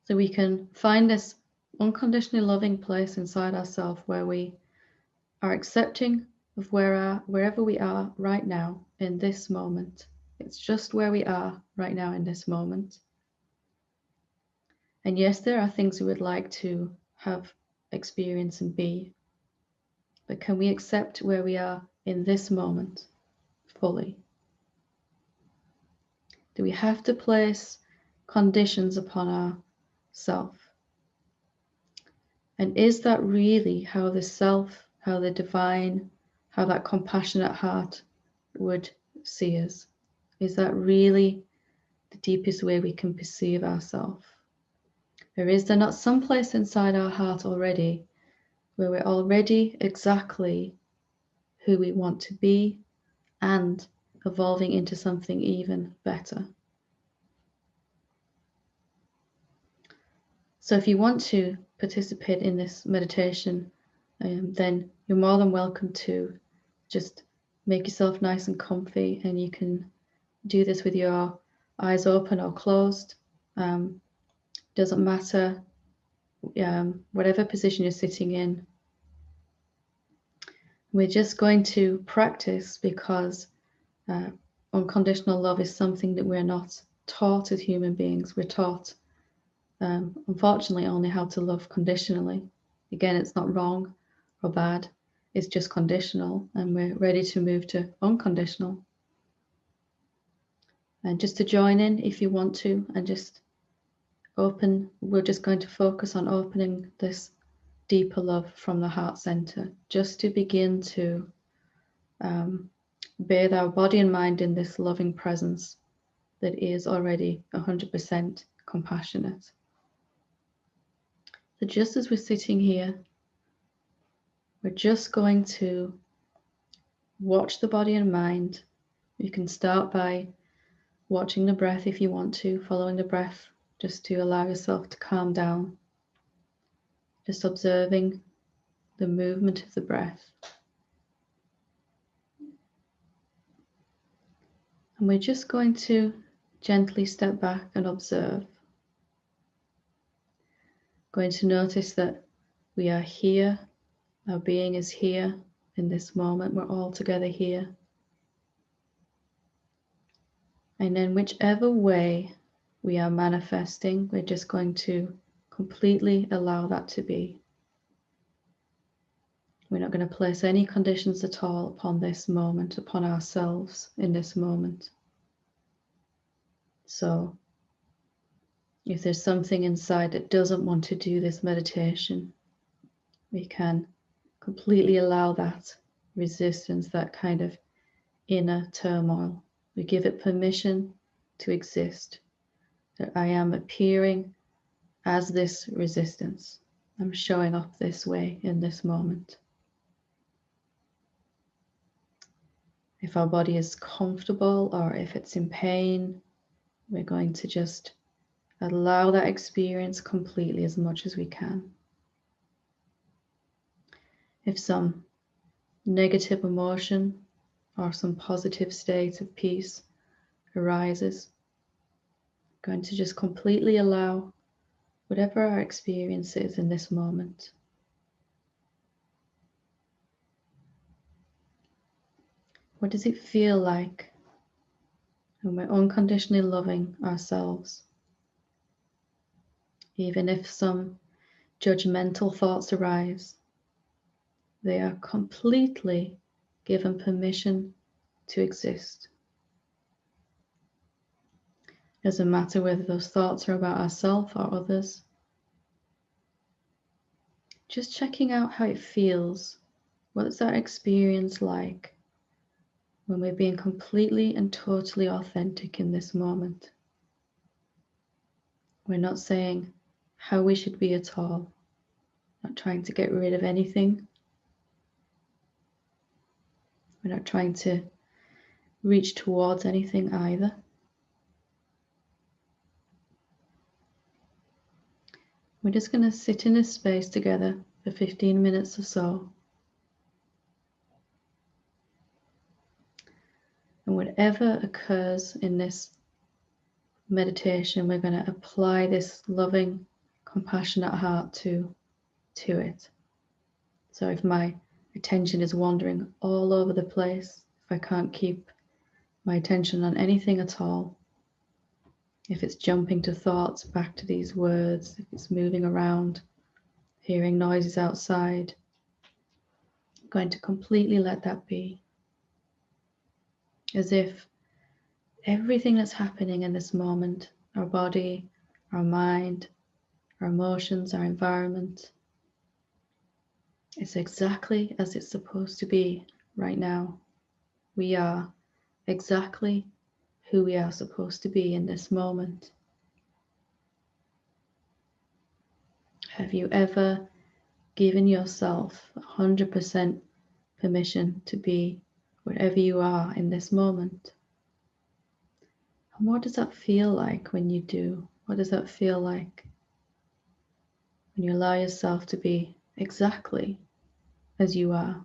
So we can find this unconditionally loving place inside ourselves where we are accepting of wherever we are right now in this moment. It's just where we are right now in this moment. And yes, there are things we would like to have experience and be, but can we accept where we are in this moment fully? Do we have to place conditions upon ourself? And is that really how the self, how the divine, how that compassionate heart would see us? Is that really the deepest way we can perceive ourselves? Or is there not some place inside our heart already where we're already exactly who we want to be and evolving into something even better? So if you want to participate in this meditation, then you're more than welcome to just make yourself nice and comfy, and you can do this with your eyes open or closed. Doesn't matter, whatever position you're sitting in. We're just going to practice because unconditional love is something that we're not taught as human beings. We're taught, unfortunately, only how to love conditionally. Again, it's not wrong or bad. It's just conditional, and we're ready to move to unconditional. And just to join in if you want to, and just open, we're just going to focus on opening this deeper love from the heart center, just to begin to bathe our body and mind in this loving presence that is already 100% compassionate. So just as we're sitting here, we're just going to watch the body and mind. You can start by watching the breath if you want to, following the breath, just to allow yourself to calm down. Just observing the movement of the breath. And we're just going to gently step back and observe. Going to notice that we are here, our being is here in this moment, we're all together here. And in whichever way we are manifesting, we're just going to completely allow that to be. We're not going to place any conditions at all upon this moment, upon ourselves in this moment. So, if there's something inside that doesn't want to do this meditation, we can completely allow that resistance, that kind of inner turmoil. We give it permission to exist. That I am appearing as this resistance. I'm showing up this way in this moment. If our body is comfortable or if it's in pain, we're going to just allow that experience completely as much as we can. If some negative emotion or some positive state of peace arises, we're going to just completely allow whatever our experience is in this moment. What does it feel like when we're unconditionally loving ourselves? Even if some judgmental thoughts arise, they are completely given permission to exist. Doesn't matter whether those thoughts are about ourselves or others. Just checking out how it feels. What is that experience like when we're being completely and totally authentic in this moment? We're not saying how we should be at all, not trying to get rid of anything. We're not trying to reach towards anything either. We're just going to sit in this space together for 15 minutes or so. And whatever occurs in this meditation, we're going to apply this loving compassionate heart to it. So if my attention is wandering all over the place, if I can't keep my attention on anything at all, if it's jumping to thoughts, back to these words, if it's moving around, hearing noises outside, I'm going to completely let that be. As if everything that's happening in this moment, our body, our mind, our emotions, our environment, is exactly as it's supposed to be right now. We are exactly who we are supposed to be in this moment. Have you ever given yourself 100% permission to be whatever you are in this moment? And what does that feel like when you do? What does that feel like when you allow yourself to be exactly as you are?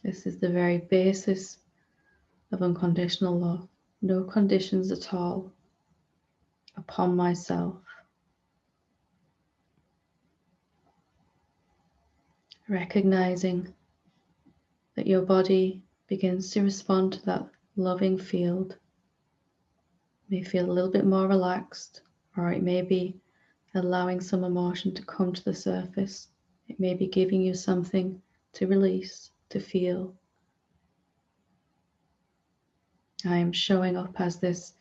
This is the very basis of unconditional love. No conditions at all upon myself. Recognizing that your body begins to respond to that loving field. It may feel a little bit more relaxed, or it may be allowing some emotion to come to the surface. It may be giving you something to release, to feel. I am showing up as this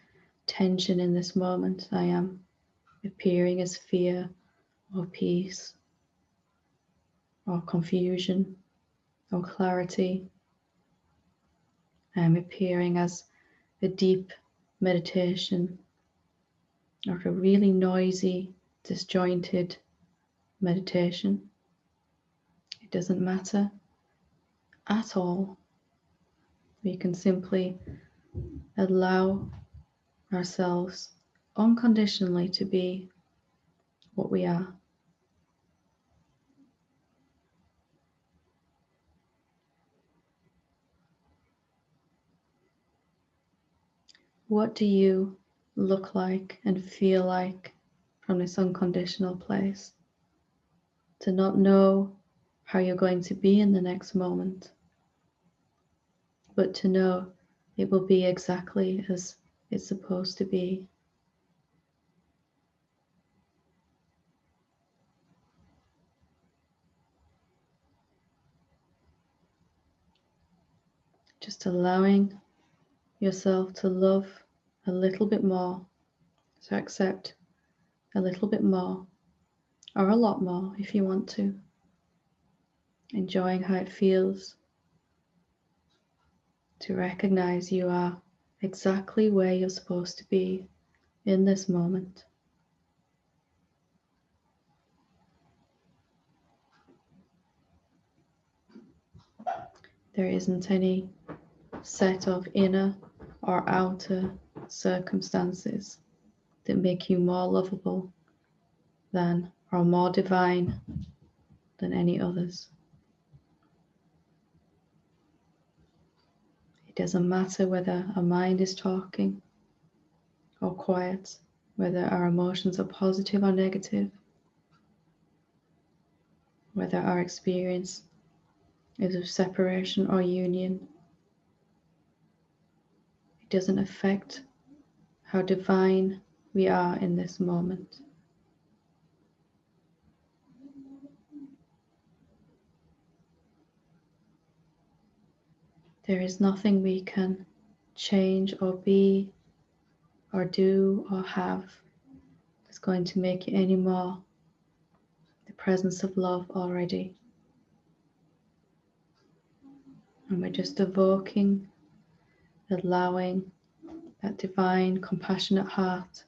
tension in this moment. I am appearing as fear or peace or confusion or clarity. I am appearing as a deep meditation or a really noisy, disjointed meditation. It doesn't matter at all. We can simply allow ourselves unconditionally to be what we are. What do you look like and feel like from this unconditional place? To not know how you're going to be in the next moment, but to know it will be exactly as it's supposed to be. Just allowing yourself to love a little bit more, to accept a little bit more, or a lot more if you want to. Enjoying how it feels to recognize you are exactly where you're supposed to be in this moment. There isn't any set of inner or outer circumstances that make you more lovable than or more divine than any others. It doesn't matter whether our mind is talking or quiet, whether our emotions are positive or negative, whether our experience is of separation or union. It doesn't affect how divine we are in this moment. There is nothing we can change or be or do or have that's going to make you any more the presence of love already. And we're just evoking, allowing that divine, compassionate heart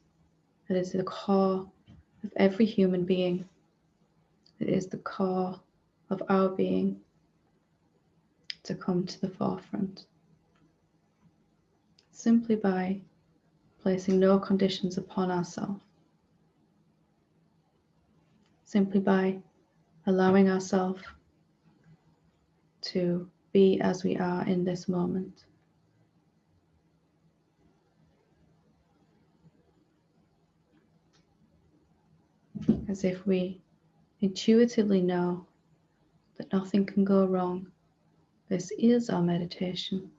that is the core of every human being. It is the core of our being to come to the forefront. Simply by placing no conditions upon ourselves. Simply by allowing ourselves to be as we are in this moment. as if we intuitively know that nothing can go wrong. This is our meditation.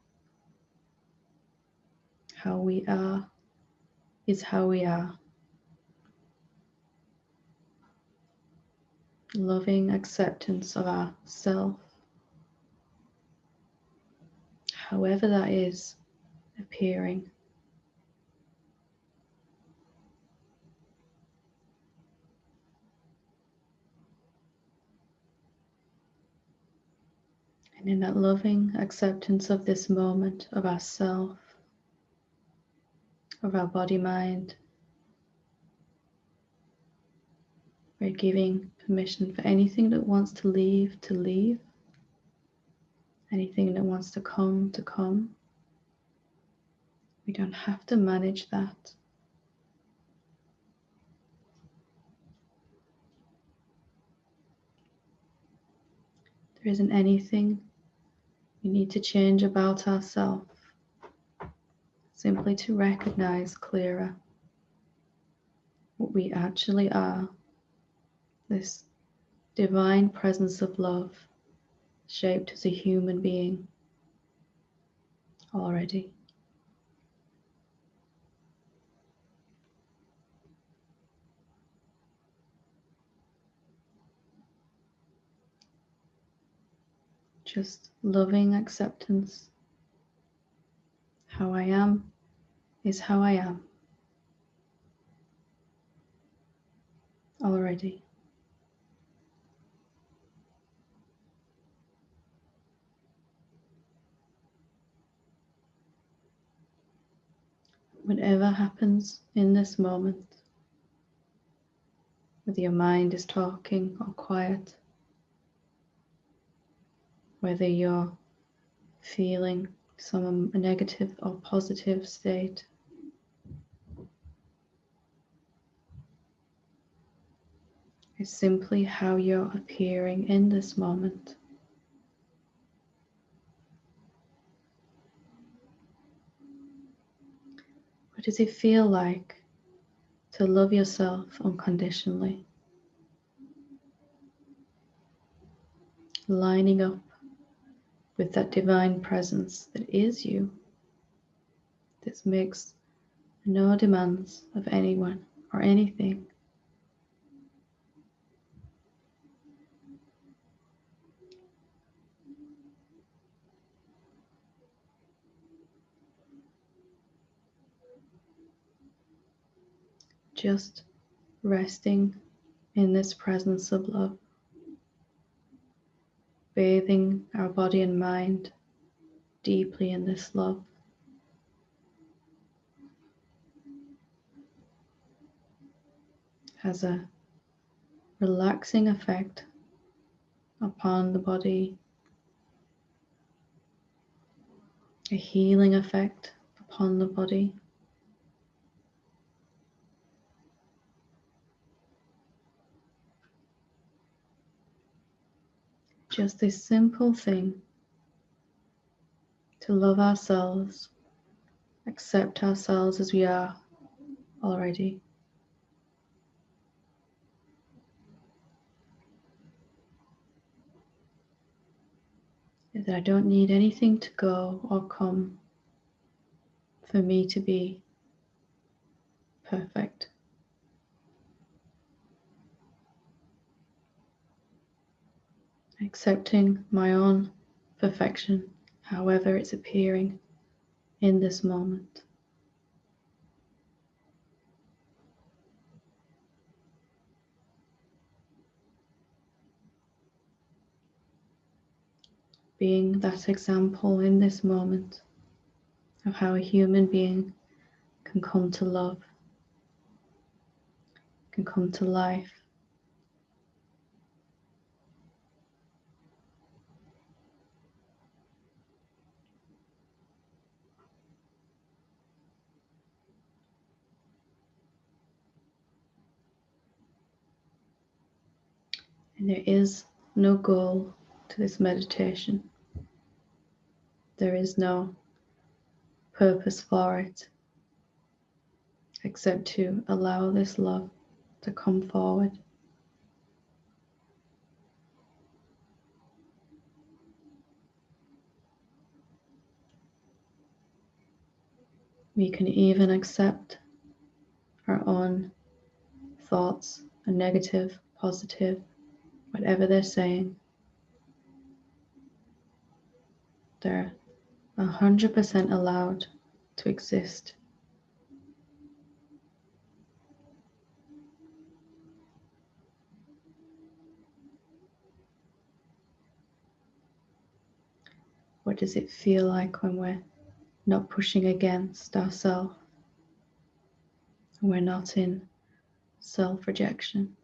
How we are is how we are. Loving acceptance of ourself, however that is appearing. And in that loving acceptance of this moment, of ourself, of our body mind, we're giving permission for anything that wants to leave, anything that wants to come. We don't have to manage that. There isn't anything we need to change about ourselves, simply to recognize clearer what we actually are, this divine presence of love, shaped as a human being already. Just loving acceptance. How I am is how I am already. Whatever happens in this moment, whether your mind is talking or quiet, whether you're feeling some negative or positive state, is simply how you're appearing in this moment. What does it feel like to love yourself unconditionally? Lining up with that divine presence that is you. This makes no demands of anyone or anything. Just resting in this presence of love, bathing our body and mind deeply in this love. Has a relaxing effect upon the body, a healing effect upon the body. Just this simple thing to love ourselves, accept ourselves as we are already. That I don't need anything to go or come for me to be perfect. Accepting my own perfection, however it's appearing in this moment. Being that example in this moment of how a human being can come to love, can come to life. And there is no goal to this meditation. There is no purpose for it, except to allow this love to come forward We can even accept our own thoughts, are negative, positive, whatever they're saying. They're 100% allowed to exist. What does it feel like when we're not pushing against ourselves? We're not in self-rejection.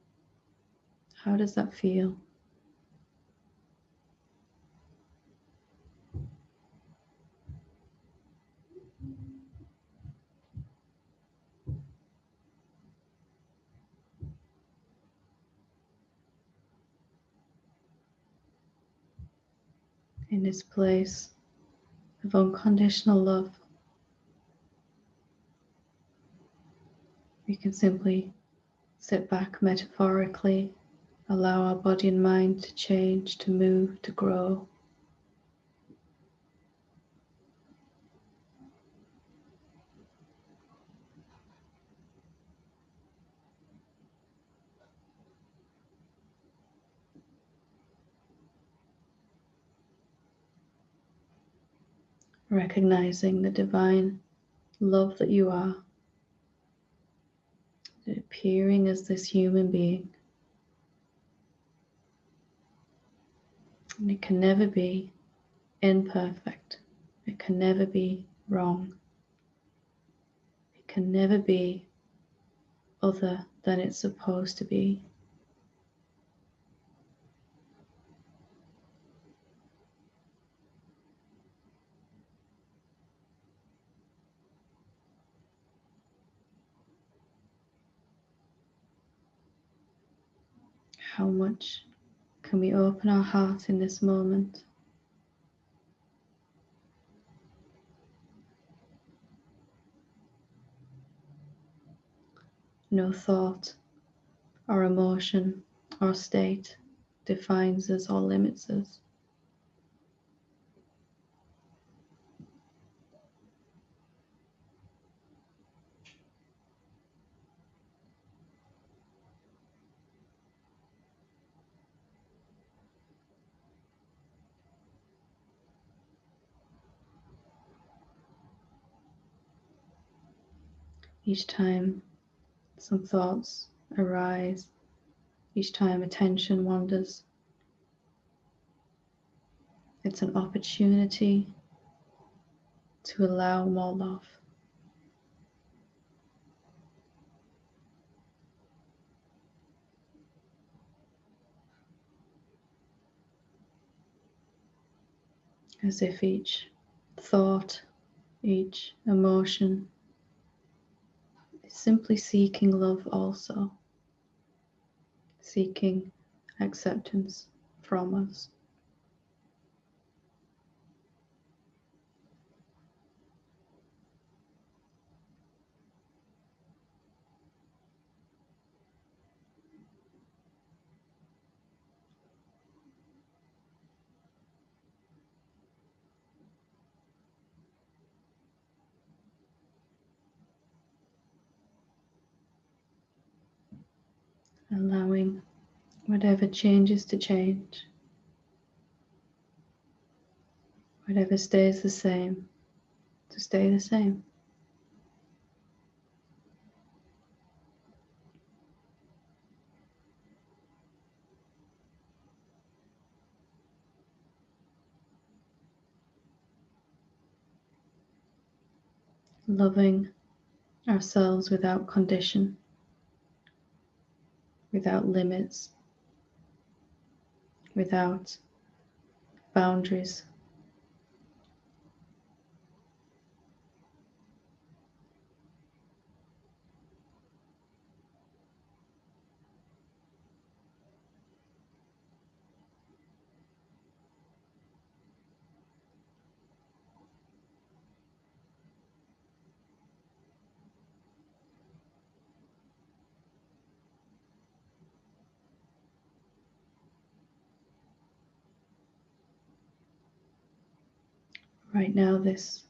How does that feel? In this place of unconditional love, we can simply sit back metaphorically, allow our body and mind to change, to move, to grow. Recognizing the divine love that you are, appearing as this human being. And it can never be imperfect. It can never be wrong. It can never be other than it's supposed to be. How much can we open our heart in this moment? No thought or emotion or state defines us or limits us. Each time some thoughts arise, each time attention wanders, it's an opportunity to allow more love. As if each thought, each emotion is simply seeking love also, seeking acceptance from us. Allowing whatever changes to change, whatever stays the same to stay the same. Loving ourselves without condition, without limits, without boundaries. Right now, this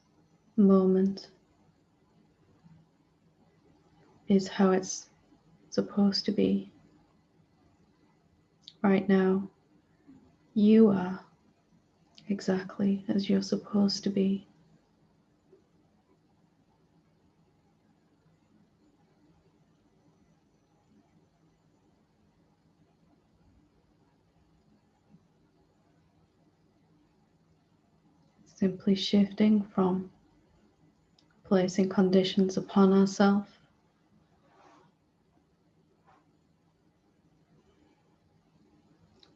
moment is how it's supposed to be. Right now, you are exactly as you're supposed to be. Simply shifting from placing conditions upon ourselves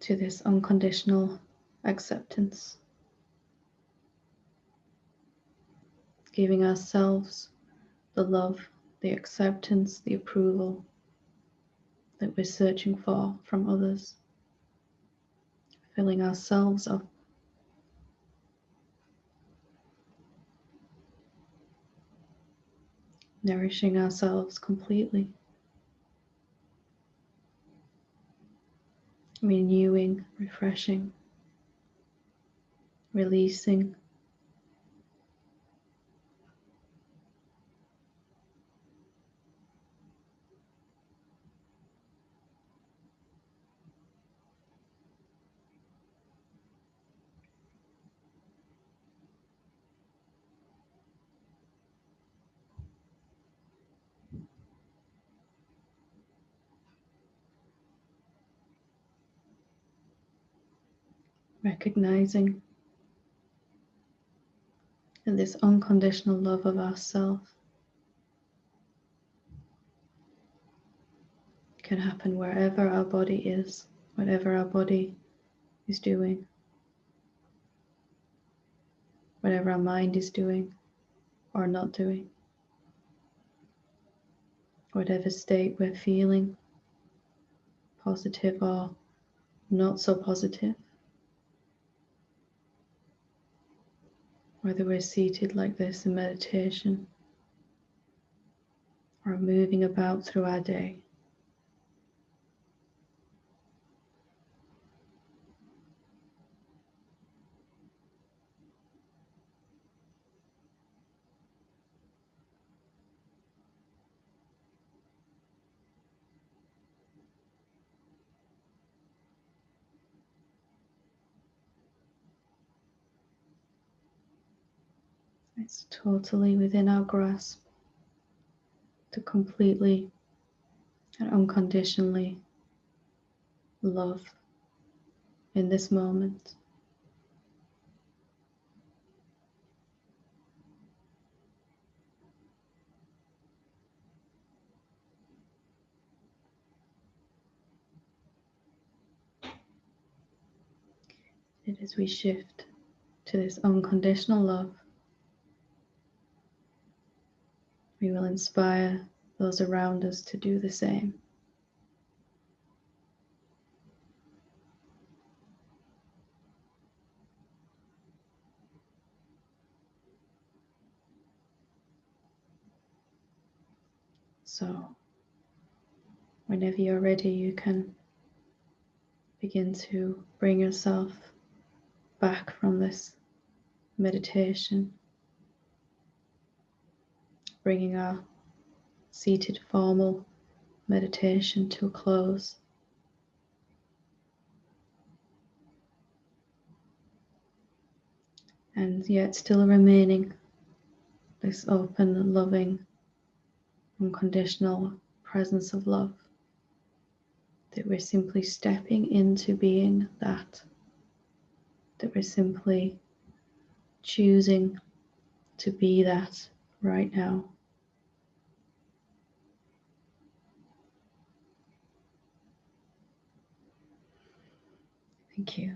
to this unconditional acceptance, giving ourselves the love, the acceptance, the approval that we're searching for from others, filling ourselves up, nourishing ourselves completely, renewing, refreshing, releasing, recognizing that this unconditional love of ourselves can happen wherever our body is, whatever our body is doing, whatever our mind is doing or not doing, whatever state we're feeling, positive or not so positive, whether we're seated like this in meditation or moving about through our day. It's totally within our grasp to completely and unconditionally love in this moment. And as we shift to this unconditional love, we will inspire those around us to do the same. So, whenever you're ready, you can begin to bring yourself back from this meditation, bringing our seated formal meditation to a close. And yet still remaining this open, loving, unconditional presence of love, that we're simply stepping into being that we're simply choosing to be that right now. Thank you.